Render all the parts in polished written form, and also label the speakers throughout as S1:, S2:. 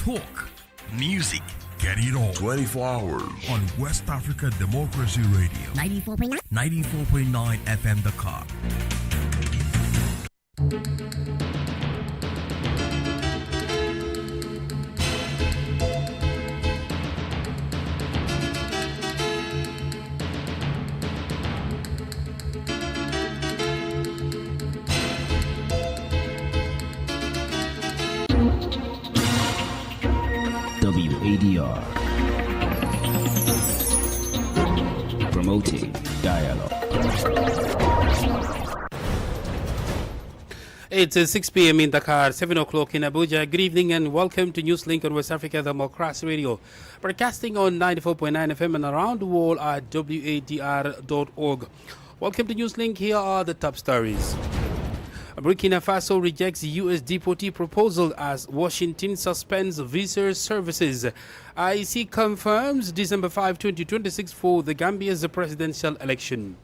S1: Talk, music, get it all.
S2: 24 hours.
S1: On West Africa Democracy Radio. 94.9 FM Dakar.
S3: WADR, promoting dialogue.
S4: It's 6 p.m. in Dakar, 7 o'clock in Abuja. Good evening and welcome to Newslink on West Africa Democracy Radio, broadcasting on 94.9 FM and around the world at wadr.org. Welcome to Newslink. Here are the top stories. Burkina Faso rejects U.S. deportee proposal as Washington suspends visa services. IEC confirms December 5, 2026 for the Gambia's presidential election.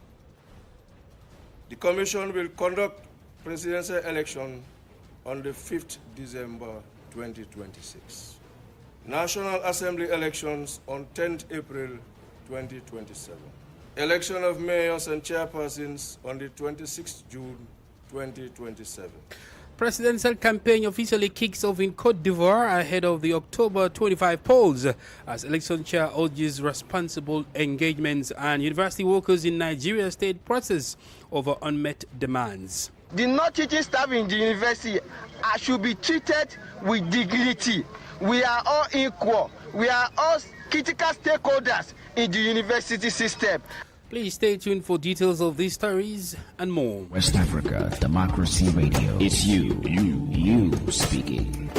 S5: The Commission will conduct presidential election on the 5th December 2026. National Assembly elections on 10th April 2027. Election of mayors and chairpersons on the 26th June 2027.
S4: Presidential campaign officially kicks off in Côte d'Ivoire ahead of the October 25 polls as election chair urges responsible engagements, and university workers in Nigeria state process over unmet demands.
S6: The non-teaching staff in the university should be treated with dignity. We are all equal. We are all critical stakeholders in the university system.
S4: Please stay tuned for details of these stories and more.
S3: West Africa Democracy Radio. It's you speaking.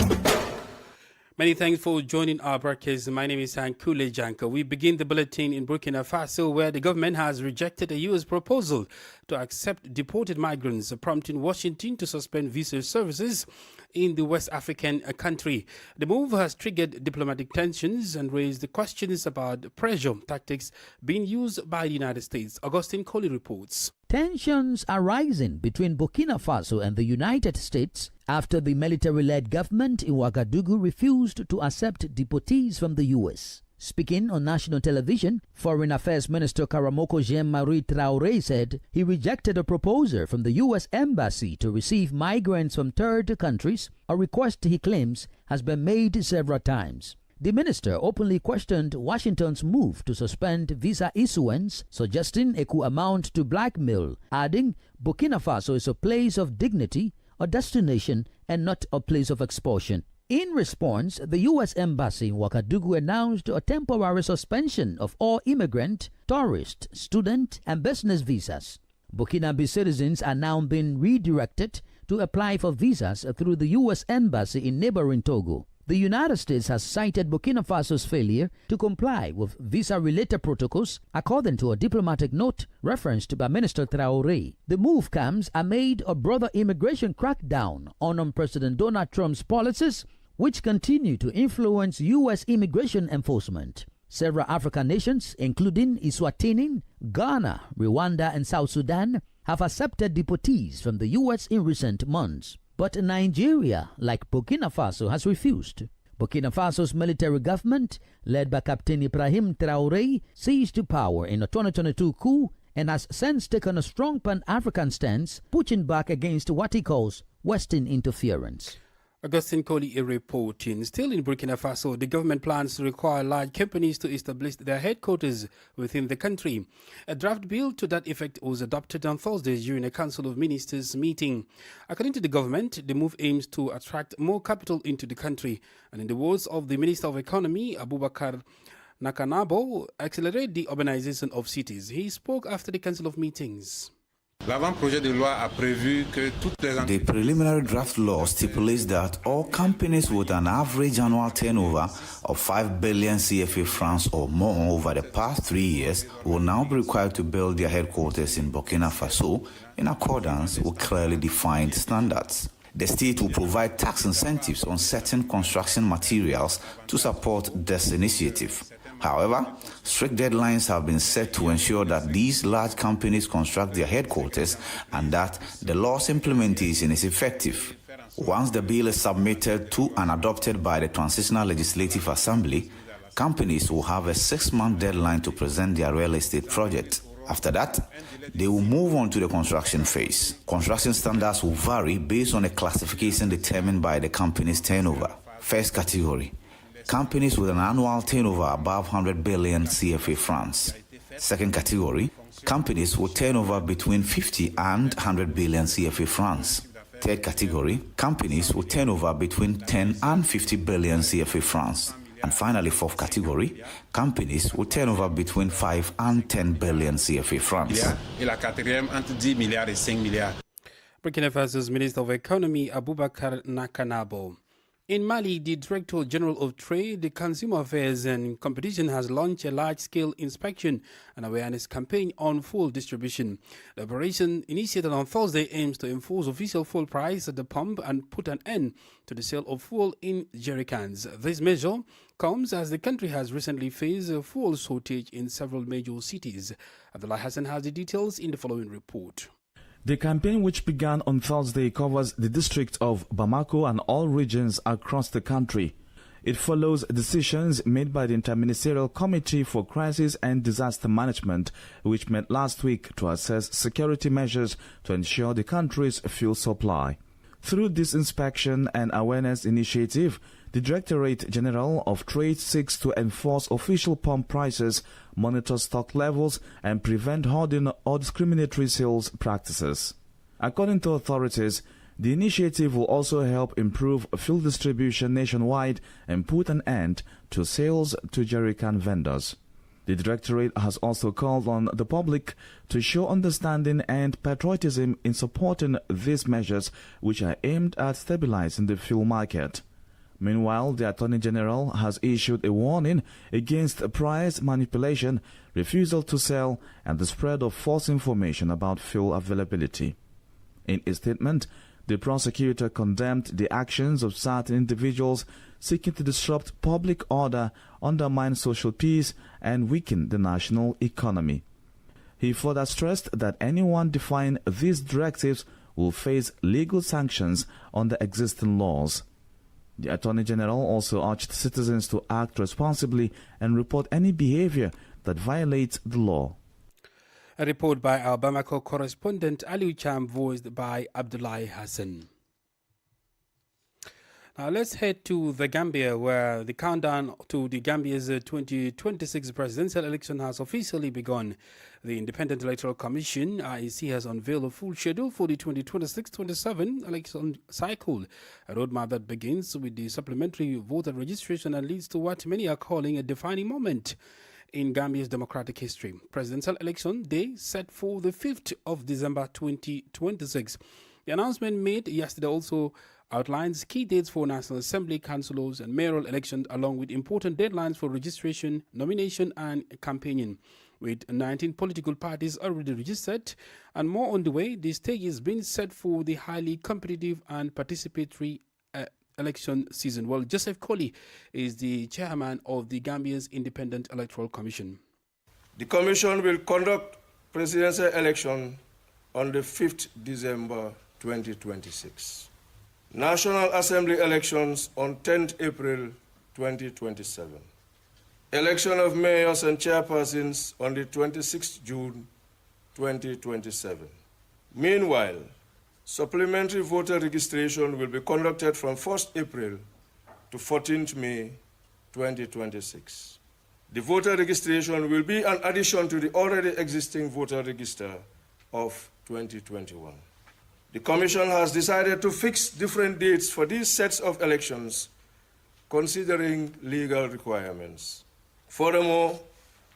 S4: Many thanks for joining our broadcast. My name is Hankule Janko. We begin the bulletin in Burkina Faso, where the government has rejected a U.S. proposal to accept deported migrants, prompting Washington to suspend visa services in the West African country. The move has triggered diplomatic tensions and raised questions about pressure tactics being used by the United States. Augustine Coley reports.
S7: Tensions are rising between Burkina Faso and the United States after the military-led government in Ouagadougou refused to accept deportees from the U.S. Speaking on national television, Foreign Affairs Minister Karamoko Jean-Marie Traoré said he rejected a proposal from the U.S. Embassy to receive migrants from third countries, a request he claims has been made several times. The minister openly questioned Washington's move to suspend visa issuance, suggesting it could amount to blackmail, adding Burkina Faso is a place of dignity, a destination, and not a place of expulsion. In response, the U.S. Embassy in Ouagadougou announced a temporary suspension of all immigrant, tourist, student, and business visas. Burkinabe citizens are now being redirected to apply for visas through the U.S. Embassy in neighboring Togo. The United States has cited Burkina Faso's failure to comply with visa-related protocols, according to a diplomatic note referenced by Minister Traoré. The move comes amid a broader immigration crackdown on President Donald Trump's policies, which continue to influence U.S. immigration enforcement. Several African nations, including Eswatini, Ghana, Rwanda, and South Sudan, have accepted deportees from the U.S. in recent months. But Nigeria, like Burkina Faso, has refused. Burkina Faso's military government, led by Captain Ibrahim Traoré, seized power in a 2022 coup and has since taken a strong pan-African stance, pushing back against what he calls Western interference.
S4: Augustine Coley reporting. Still in Burkina Faso, the government plans to require large companies to establish their headquarters within the country. A draft bill to that effect was adopted on Thursday during a Council of Ministers meeting. According to the government, the move aims to attract more capital into the country and, in the words of the Minister of Economy, Abubakar Nakanabo, accelerate the urbanization of cities. He spoke after the Council of Meetings.
S8: The preliminary draft law stipulates that all companies with an average annual turnover of 5 billion CFA francs or more over the past 3 years will now be required to build their headquarters in Burkina Faso in accordance with clearly defined standards. The state will provide tax incentives on certain construction materials to support this initiative. However, strict deadlines have been set to ensure that these large companies construct their headquarters and that the law's implementation is effective. Once the bill is submitted to and adopted by the Transitional Legislative Assembly, companies will have a 6-month deadline to present their real estate project. After that, they will move on to the construction phase. Construction standards will vary based on a classification determined by the company's turnover. First category, companies with an annual turnover above 100 billion CFA francs. Second category, companies with turnover between 50 and 100 billion CFA francs. Third category, companies with turnover between 10 and 50 billion CFA francs. And finally, fourth category, companies with turnover between 5 and 10 billion CFA francs.
S4: Burkina Faso's Minister of Economy, Abubakar Nakanabo. In Mali, the Director General of Trade, the Consumer Affairs and Competition has launched a large-scale inspection and awareness campaign on fuel distribution. The operation, initiated on Thursday, aims to enforce official fuel price at the pump and put an end to the sale of fuel in jerrycans. This measure comes as the country has recently faced a fuel shortage in several major cities. Abdullah Hassan has the details in the following report.
S2: The campaign, which began on Thursday, covers the district of Bamako and all regions across the country. It follows decisions made by the Interministerial Committee for Crisis and Disaster Management, which met last week to assess security measures to ensure the country's fuel supply. Through this inspection and awareness initiative, the Directorate General of Trade seeks to enforce official pump prices, monitor stock levels, and prevent hoarding or discriminatory sales practices. According to authorities, the initiative will also help improve fuel distribution nationwide and put an end to sales to jerrycan vendors. The Directorate has also called on the public to show understanding and patriotism in supporting these measures, which are aimed at stabilizing the fuel market. Meanwhile, the Attorney General has issued a warning against price manipulation, refusal to sell, and the spread of false information about fuel availability. In a statement, the prosecutor condemned the actions of certain individuals seeking to disrupt public order, undermine social peace, and weaken the national economy. He further stressed that anyone defying these directives will face legal sanctions under existing laws. The Attorney General also urged citizens to act responsibly and report any behavior that violates the law.
S4: A report by our Bamako correspondent Aliu Cham, voiced by Abdullah Hassan. Now let's head to the Gambia, where the countdown to the Gambia's 2026 presidential election has officially begun. The Independent Electoral Commission, IEC, has unveiled a full schedule for the 2026-27 election cycle, a roadmap that begins with the supplementary voter registration and leads to what many are calling a defining moment in Gambia's democratic history. Presidential election day set for the 5th of December 2026. The announcement made yesterday also outlines key dates for National Assembly, councillors and mayoral elections, along with important deadlines for registration, nomination and campaigning. With 19 political parties already registered and more on the way, the stage is being set for the highly competitive and participatory election season. Well, Joseph Colley is the chairman of the Gambia's Independent Electoral Commission.
S5: The Commission will conduct presidential election on the 5th December 2026. National Assembly elections on 10th April 2027. Election of mayors and chairpersons on the 26th June 2027. Meanwhile, supplementary voter registration will be conducted from 1st April to 14th May 2026. The voter registration will be an addition to the already existing voter register of 2021. The Commission has decided to fix different dates for these sets of elections, considering legal requirements. Furthermore,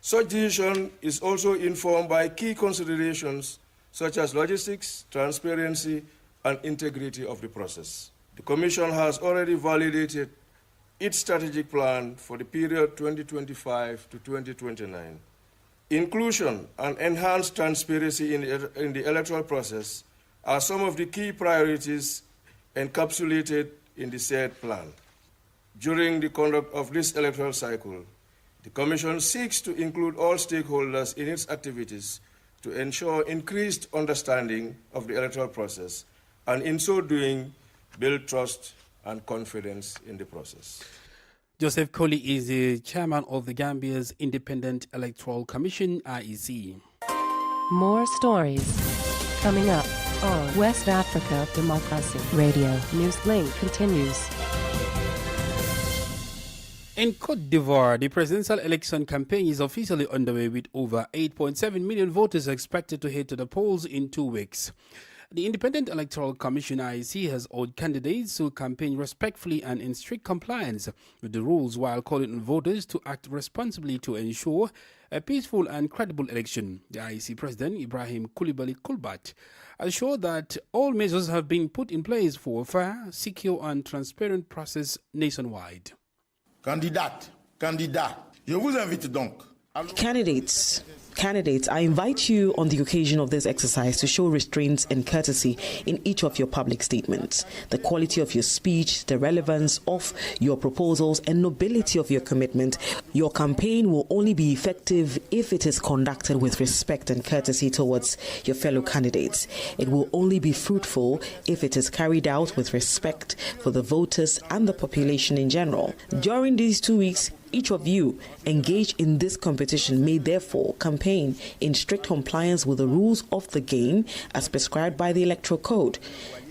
S5: such decision is also informed by key considerations such as logistics, transparency, and integrity of the process. The Commission has already validated its strategic plan for the period 2025 to 2029. Inclusion and enhanced transparency in the electoral process are some of the key priorities encapsulated in the said plan. During the conduct of this electoral cycle, the Commission seeks to include all stakeholders in its activities to ensure increased understanding of the electoral process, and in so doing, build trust and confidence in the process.
S4: Joseph Colley is the chairman of the Gambia's Independent Electoral Commission, IEC.
S9: More stories coming up on West Africa Democracy Radio. Newslink continues.
S4: In Côte d'Ivoire, the presidential election campaign is officially underway with over 8.7 million voters expected to head to the polls in 2 weeks. The Independent Electoral Commission IEC has urged candidates to campaign respectfully and in strict compliance with the rules while calling on voters to act responsibly to ensure a peaceful and credible election. The IEC President Ibrahim Coulibaly Kulbat assured that all measures have been put in place for a fair, secure and transparent process nationwide.
S10: Candidate, je vous invite donc.
S11: Candidates, I invite you on the occasion of this exercise to show restraint and courtesy in each of your public statements. The quality of your speech, the relevance of your proposals, and nobility of your commitment. Your campaign will only be effective if it is conducted with respect and courtesy towards your fellow candidates. It will only be fruitful if it is carried out with respect for the voters and the population in general. During these 2 weeks, each of you engaged in this competition may therefore campaign in strict compliance with the rules of the game as prescribed by the Electoral Code.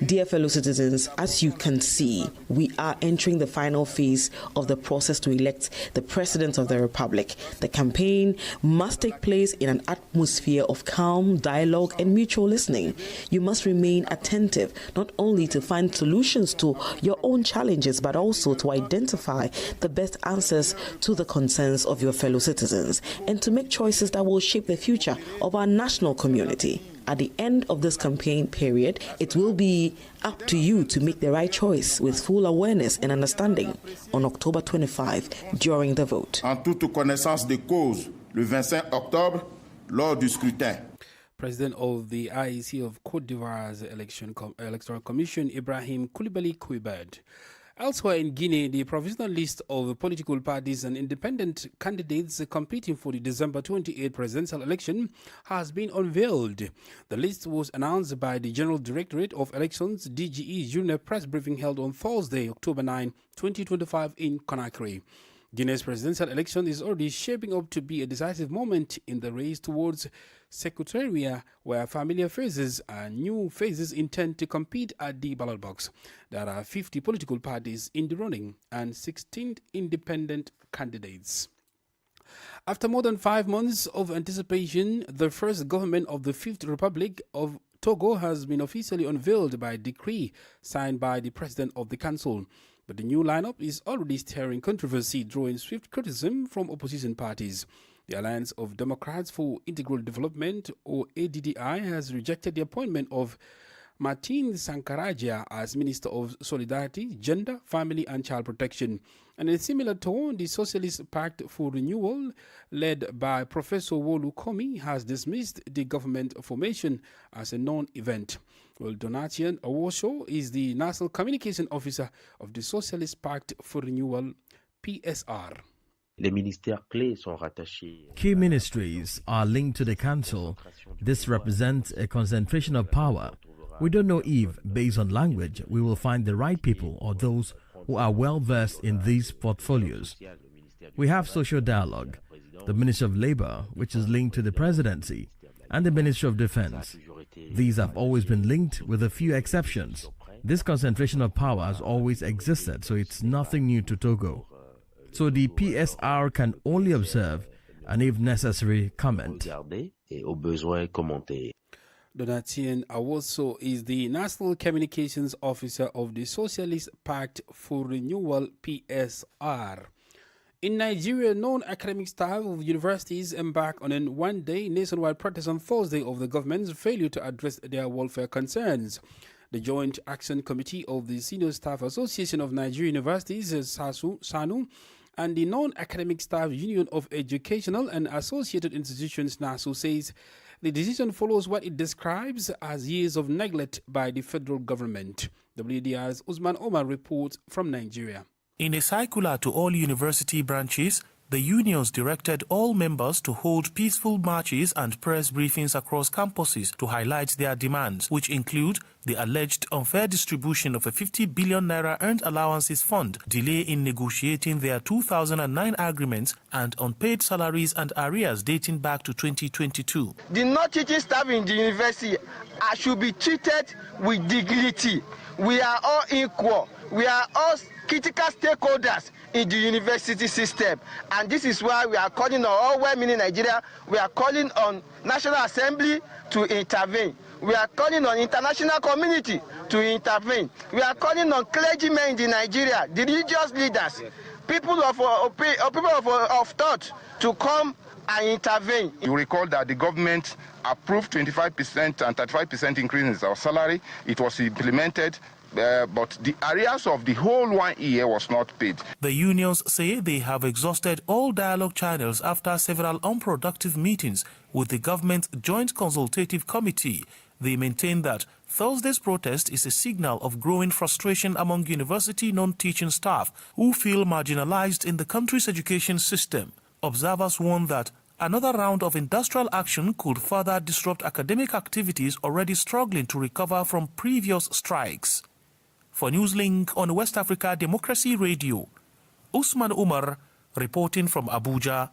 S11: Dear fellow citizens, as you can see, we are entering the final phase of the process to elect the President of the Republic. The campaign must take place in an atmosphere of calm, dialogue, and mutual listening. You must remain attentive, not only to find solutions to your own challenges, but also to identify the best answers to the concerns of your fellow citizens, and to make choices that will shape the future of our national community. At the end of this campaign period, it will be up to you to make the right choice with full awareness and understanding on October 25 during the vote.
S10: En toute connaissance des causes, le 25 octobre, lors du scrutin.
S4: President of the IEC of Côte d'Ivoire's Electoral Commission, Ibrahim Coulibaly Coulibaly. Elsewhere in Guinea, the provisional list of political parties and independent candidates competing for the December 28 presidential election has been unveiled. The list was announced by the General Directorate of Elections, DGE, during a press briefing held on Thursday, October 9, 2025 in Conakry. Guinea's presidential election is already shaping up to be a decisive moment in the race towards Secretariat, where familiar faces and new faces intend to compete at the ballot box. There are 50 political parties in the running and 16 independent candidates. After more than 5 months of anticipation, the first government of the Fifth Republic of Togo has been officially unveiled by decree signed by the President of the Council. But the new lineup is already stirring controversy, drawing swift criticism from opposition parties. The Alliance of Democrats for Integral Development, or ADDI, has rejected the appointment of Martin Sankaraja as Minister of Solidarity, Gender, Family and Child Protection. And in a similar tone, the Socialist Pact for Renewal, led by Professor Wolu Komi, has dismissed the government formation as a non-event. Well, Donatien Awosho is the National Communication Officer of the Socialist Pact for Renewal, PSR.
S12: Key ministries are linked to the council. This represents a concentration of power. We don't know if, based on language, we will find the right people or those who are well versed in these portfolios. We have social dialogue, the Ministry of Labor, which is linked to the presidency, and the Ministry of Defense. These have always been linked with a few exceptions. This concentration of power has always existed, so it's nothing new to Togo. So the PSR can only observe and, if necessary, comment.
S4: Donatien Awoso is the National Communications Officer of the Socialist Pact for Renewal, PSR. In Nigeria, non-academic staff of universities embark on a one-day nationwide protest on Thursday of the government's failure to address their welfare concerns. The Joint Action Committee of the Senior Staff Association of Nigerian Universities, SANU, and the Non-Academic Staff Union of Educational and Associated Institutions, NASU, says the decision follows what it describes as years of neglect by the federal government. WDR's Usman Omar reports from Nigeria.
S13: In a circular to all university branches, The unions directed all members to hold peaceful marches and press briefings across campuses to highlight their demands, which include the alleged unfair distribution of a 50 billion naira earned allowances fund, delay in negotiating their 2009 agreements, and unpaid salaries and arrears dating back to 2022.
S6: The non-teaching staff in the university should be treated with dignity. We are all equal. We are all critical stakeholders in the university system, and this is why we are calling on all women in Nigeria. We are calling on National Assembly to intervene. We are calling on international community to intervene. We are calling on clergymen in Nigeria, the religious leaders, people of thought to come and intervene.
S10: You recall that the government approved 25% and 35% increase in our salary. It was implemented. But the arrears of the whole 1 year was not paid.
S13: The unions say they have exhausted all dialogue channels after several unproductive meetings with the government Joint Consultative Committee. They maintain that Thursday's protest is a signal of growing frustration among university non-teaching staff who feel marginalized in the country's education system. Observers warn that another round of industrial action could further disrupt academic activities already struggling to recover from previous strikes. For Newslink on West Africa Democracy Radio, Usman Umar reporting from Abuja.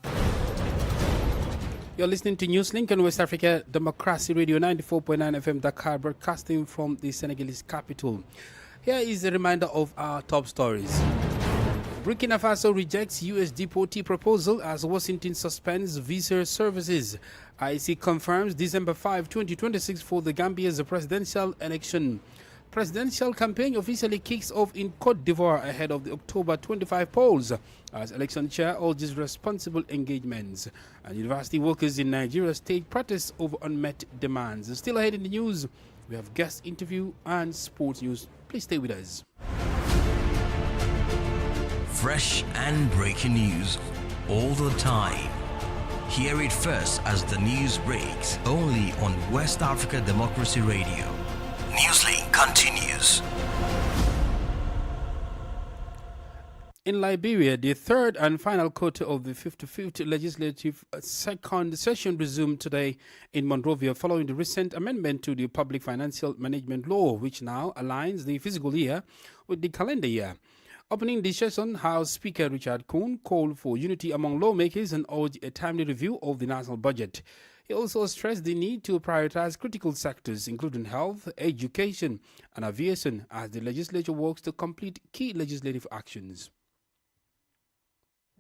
S4: You're listening to Newslink on West Africa Democracy Radio 94.9 FM Dakar, broadcasting from the Senegalese capital. Here is a reminder of our top stories. Burkina Faso rejects U.S. deportee proposal as Washington suspends visa services. IEC confirms December 5, 2026 for the Gambia's presidential election. Presidential campaign officially kicks off in Côte d'Ivoire ahead of the October 25 polls as election chair urges responsible engagements. And university workers in Nigeria stage protests over unmet demands. Still ahead in the news, we have guest interview and sports news. Please stay with us.
S1: Fresh and breaking news all the time. Hear it first as the news breaks, only on West Africa Democracy Radio. Newslink continues.
S4: In Liberia, the third and final quarter of the 55th legislative second session resumed today in Monrovia following the recent amendment to the Public Financial Management Law, which now aligns the fiscal year with the calendar year. Opening the session, House Speaker Richard Kuhn called for unity among lawmakers and urged a timely review of the national budget. He also stressed the need to prioritize critical sectors, including health, education, and aviation, as the legislature works to complete key legislative actions.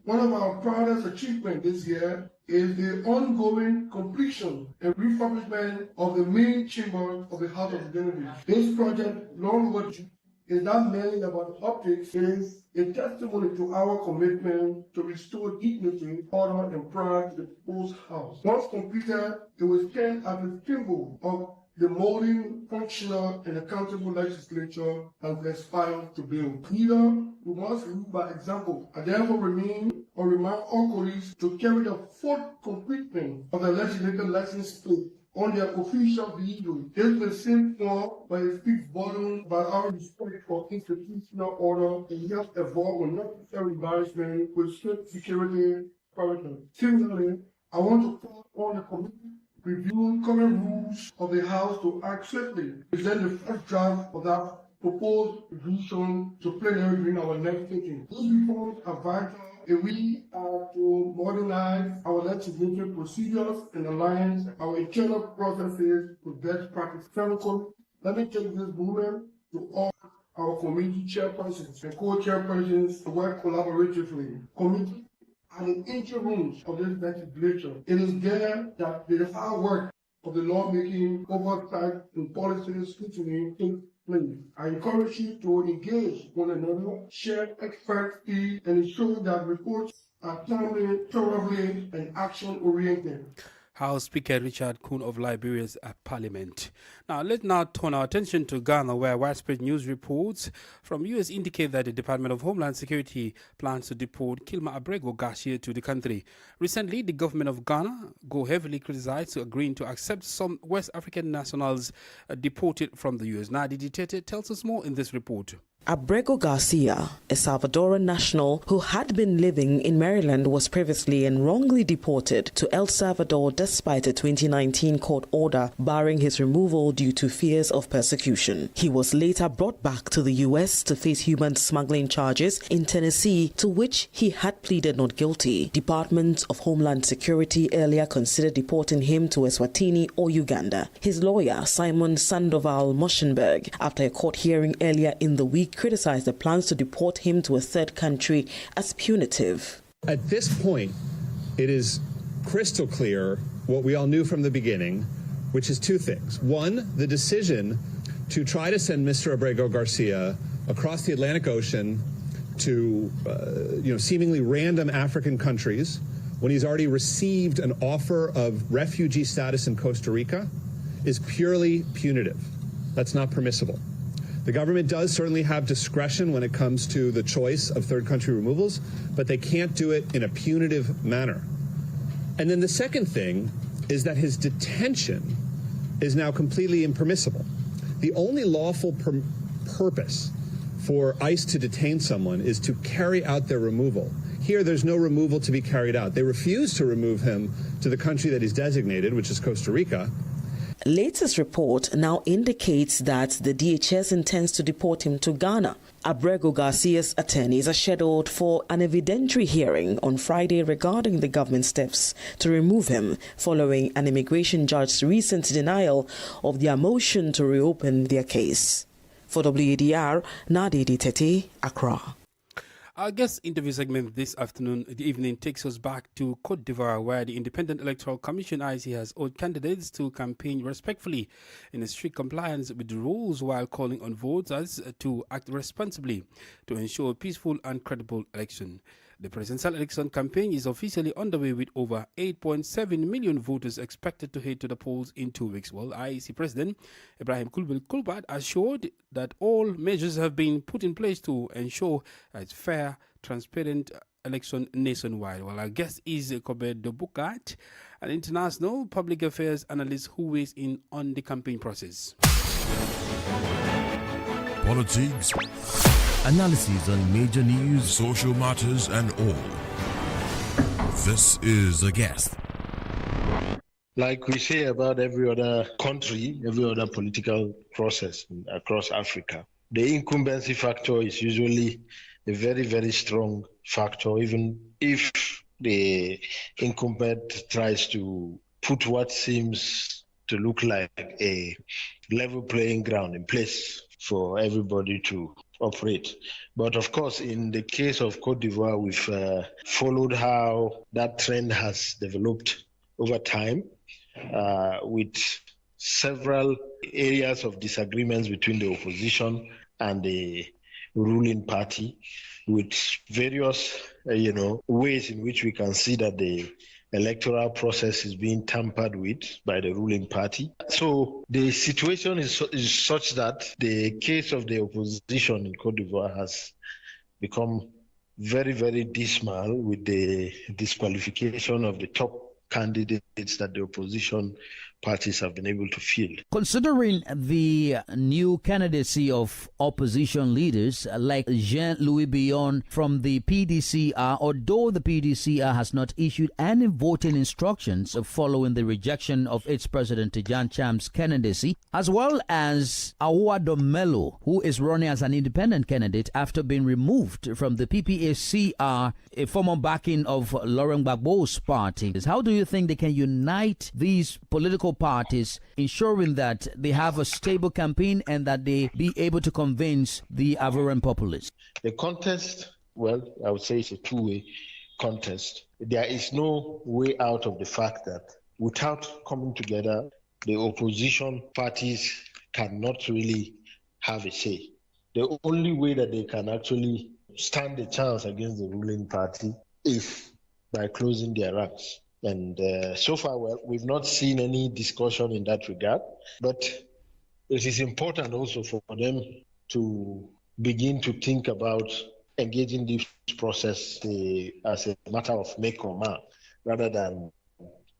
S14: One of our proudest achievements this year is the ongoing completion and refurbishment of the main chamber of the House of Representatives. This project, long overdue, is not merely about optics, it is a testimony to our commitment to restore dignity, honor, and pride to the proposed house. Once completed, it will stand as a symbol of the molding, functional, and accountable legislature as we aspire to build. Here, we must lead by example. I therefore remind all colleagues to carry the full completion of the legislative license plate on their official vehicle. This is the same form, but it speaks volumes about our respect for institutional order and help avoid unnecessary embarrassment with strict security parameters. Similarly, I want to call on the committee review current rules of the House to act swiftly, present the first draft of that proposed resolution to plenary during our next sitting. These reforms are vital if we are to modernize our legislative procedures and align our internal processes with best practice. Let me take this moment to all our committee chairpersons and co-chairpersons to work collaboratively. Committee are the engine rooms of this legislature. It is there that the hard work of the lawmaking, oversight, and policy scrutiny takes place. I encourage you to engage one another, share expertise, and ensure that reports are timely, thoroughly, and action-oriented.
S4: House Speaker Richard Kuhn of Liberia's Parliament. Now, let's now turn our attention to Ghana, where widespread news reports from U.S. indicate that the Department of Homeland Security plans to deport Kilma Abrego Garcia to the country. Recently, the government of Ghana go heavily criticized agreeing to accept some West African nationals deported from the U.S. Now, the dictator tells us more in this report.
S11: Abrego Garcia, a Salvadoran national who had been living in Maryland, was previously and wrongly deported to El Salvador despite a 2019 court order barring his removal due to fears of persecution. He was later brought back to the U.S. to face human smuggling charges in Tennessee, to which he had pleaded not guilty. Department of Homeland Security earlier considered deporting him to Eswatini or Uganda. His lawyer, Simon Sandoval Moschenberg, after a court hearing earlier in the week, criticized the plans to deport him to a third country as punitive.
S15: At this point, it is crystal clear what we all knew from the beginning, which is two things. One, the decision to try to send Mr. Abrego Garcia across the Atlantic Ocean to seemingly random African countries when he's already received an offer of refugee status in Costa Rica is purely punitive. That's not permissible. The government does certainly have discretion when it comes to the choice of third country removals, but they can't do it in a punitive manner. And then the second thing is that his detention is now completely impermissible. The only lawful purpose for ICE to detain someone is to carry out their removal. Here, there's no removal to be carried out. They refuse to remove him to the country that he's designated, which is Costa Rica.
S11: Latest report now indicates that the DHS intends to deport him to Ghana. Abrego Garcia's attorneys are scheduled for an evidentiary hearing on Friday regarding the government's steps to remove him following an immigration judge's recent denial of their motion to reopen their case. For WADR, Nadidi Tete, Accra.
S4: Our guest interview segment this evening takes us back to Côte d'Ivoire, where the Independent Electoral Commission (IEC) has urged candidates to campaign respectfully in strict compliance with the rules, while calling on voters to act responsibly to ensure a peaceful and credible election. The presidential election campaign is officially underway, with over 8.7 million voters expected to head to the polls in 2 weeks. Well, IEC President Ibrahim Kulbal assured that all measures have been put in place to ensure a fair, transparent election nationwide. Well, our guest is Kobe Dobukat, an international public affairs analyst who weighs in on the campaign process.
S16: Politics, analysis on major news, social matters, and all. This is a guest.
S17: Like we say about every other country, every other political process across Africa, the incumbency factor is usually a very, very strong factor, even if the incumbent tries to put what seems to look like a level playing ground in place for everybody to operate. But of course, in the case of Côte d'Ivoire, we've followed how that trend has developed over time, with several areas of disagreements between the opposition and the ruling party, with various ways in which we can see that the electoral process is being tampered with by the ruling party. So the situation is such that the case of the opposition in Côte d'Ivoire has become very, very dismal, with the disqualification of the top candidates that the opposition parties have been able to field.
S7: Considering the new candidacy of opposition leaders like Jean-Louis Billon from the PDCR, although the PDCR has not issued any voting instructions following the rejection of its president Tijan Cham's candidacy, as well as Awa Domelo, who is running as an independent candidate after being removed from the PPACR, a former backing of Laurent Gbagbo's party. How do you think they can unite these political parties, ensuring that they have a stable campaign and that they be able to convince the Ivorian populace?
S17: The contest, well, I would say it's a two-way contest. There is no way out of the fact that without coming together, the opposition parties cannot really have a say. The only way that they can actually stand a chance against the ruling party is by closing their ranks. And so far, well, we've not seen any discussion in that regard. But it is important also for them to begin to think about engaging this process as a matter of make or mark, rather than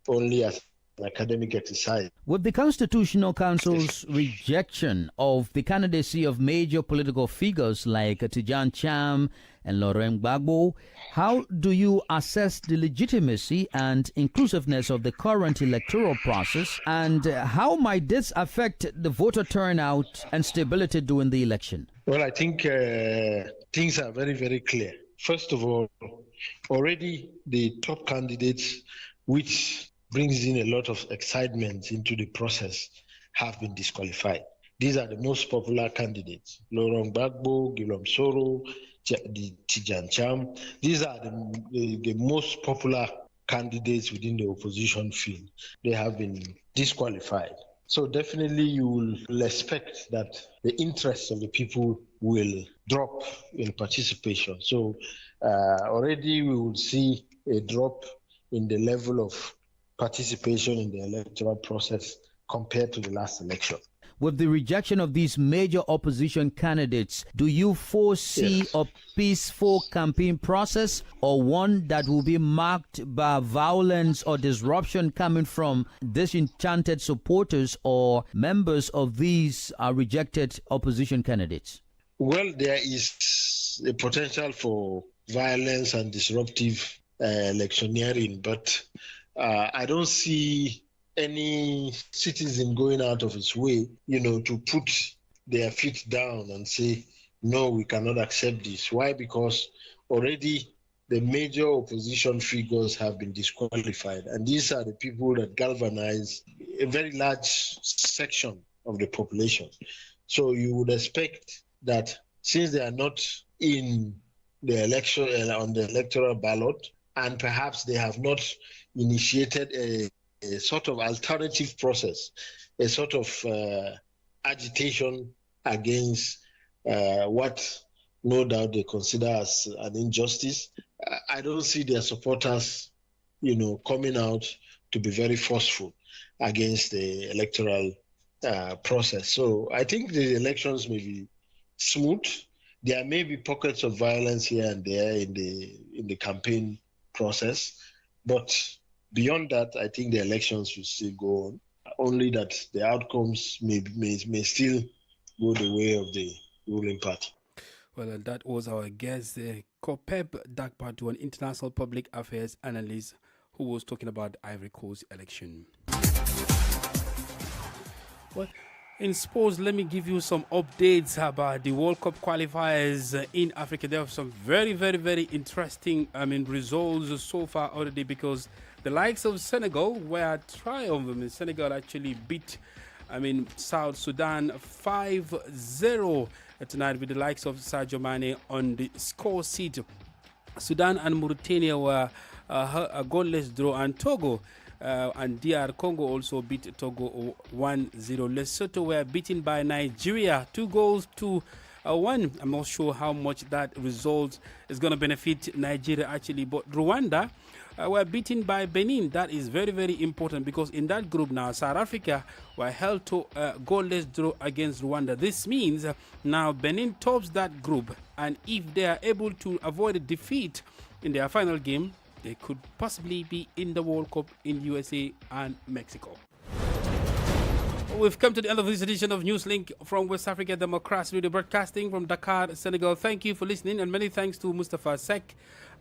S17: only as academic exercise.
S7: With the Constitutional Council's rejection of the candidacy of major political figures like Tijan Cham and Laurent Gbagbo, how do you assess the legitimacy and inclusiveness of the current electoral process, and how might this affect the voter turnout and stability during the election?
S17: Well, I think things are very, very clear. First of all, already the top candidates, which brings in a lot of excitement into the process, have been disqualified. These are the most popular candidates: Laurent Gbagbo, Guillaume Soro, Tijan Cham. These are the most popular candidates within the opposition field. They have been disqualified. So definitely you will expect that the interests of the people will drop in participation. So already we will see a drop in the level of participation in the electoral process compared to the last election.
S7: With the rejection of these major opposition candidates, do you foresee a peaceful campaign process, or one that will be marked by violence or disruption coming from disenchanted supporters or members of these rejected opposition candidates?
S17: Well, there is a potential for violence and disruptive electioneering, but I don't see any citizen going out of its way, to put their feet down and say, no, we cannot accept this. Why? Because already the major opposition figures have been disqualified. And these are the people that galvanize a very large section of the population. So you would expect that since they are not in the election, on the electoral ballot, and perhaps they have not initiated a sort of alternative process, a sort of agitation against what no doubt they consider as an injustice. I don't see their supporters, coming out to be very forceful against the electoral process. So I think the elections may be smooth. There may be pockets of violence here and there in the campaign process, but beyond that, I think the elections will still go on, only that the outcomes may still go the way of the ruling party.
S4: Well, that was our guest, Kopeb Dakpatu, an international public affairs analyst, who was talking about the Ivory Coast election. Well, in sports, let me give you some updates about the World Cup qualifiers in Africa. There are some very, very, very interesting results so far already, because the likes of Senegal were triumphant. Senegal actually beat South Sudan 5-0 tonight with the likes of Sadio Mane on the score sheet. Sudan and Mauritania were a goalless draw, and Togo and DR Congo also beat Togo 1-0. Lesotho were beaten by Nigeria 2-1. I'm not sure how much that result is going to benefit Nigeria actually, but Rwanda were beaten by Benin. That is very, very important, because in that group now, South Africa were held to a goalless draw against Rwanda. This means now Benin tops that group, and if they are able to avoid a defeat in their final game, they could possibly be in the World Cup in USA and Mexico. We've come to the end of this edition of Newslink from West Africa Democracy Radio, broadcasting from Dakar, Senegal. Thank you for listening, and many thanks to Mustafa Sek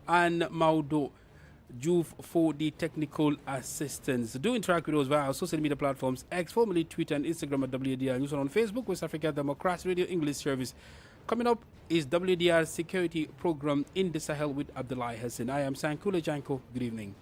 S4: and Maudo Juf for the technical assistance. Do interact with us via our social media platforms, X, formerly Twitter and Instagram at WDR News, and on Facebook, West Africa Democracy Radio English Service. Coming up is WDR's security program in the Sahel with Abdullah Hassan. I am Sankula Janko. Good evening.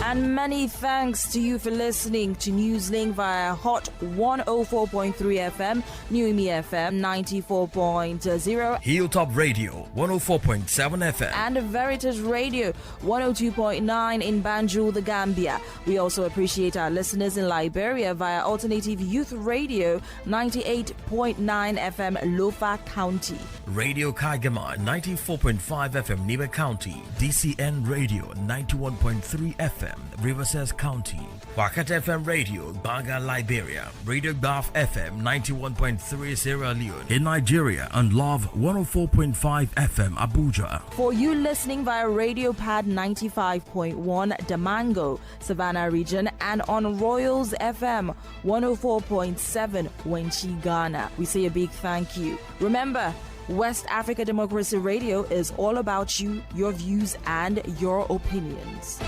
S18: And many thanks to you for listening to Newslink via Hot 104.3 FM, Newmi FM 94.0,
S1: Hilltop Radio 104.7 FM,
S18: and Veritas Radio 102.9 in Banjul, the Gambia. We also appreciate our listeners in Liberia via Alternative Youth Radio 98.9 FM, Lofa County,
S1: Radio Kagama 94.5 FM, Niba County, DCN Radio 91.3 FM, FM, Riverside County. Wakat FM Radio, Baga, Liberia. Radio Gulf FM 91.3 Sierra Leone in Nigeria, and Love 104.5 FM Abuja.
S18: For you listening via Radio Pad 95.1 Damango, Savannah region, and on Royals FM 104.7 Wenchi, Ghana, we say a big thank you. Remember, West Africa Democracy Radio is all about you, your views, and your opinions.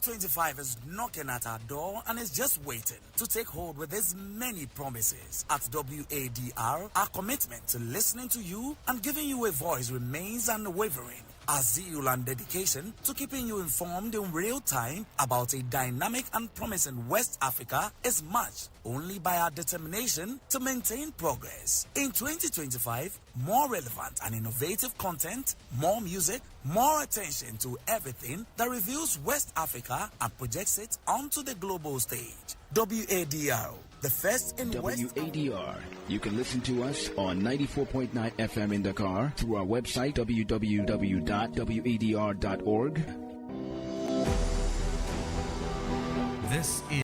S19: 2025 is knocking at our door and is just waiting to take hold with its many promises. At WADR, our commitment to listening to you and giving you a voice remains unwavering. Our zeal and dedication to keeping you informed in real time about a dynamic and promising West Africa is matched only by our determination to maintain progress. In 2025, more relevant and innovative content, more music, more attention to everything that reveals West Africa and projects it onto the global stage. WADR, the first in
S3: WADR. You can listen to us on 94.9 FM in Dakar through our website www.wadr.org.
S1: This is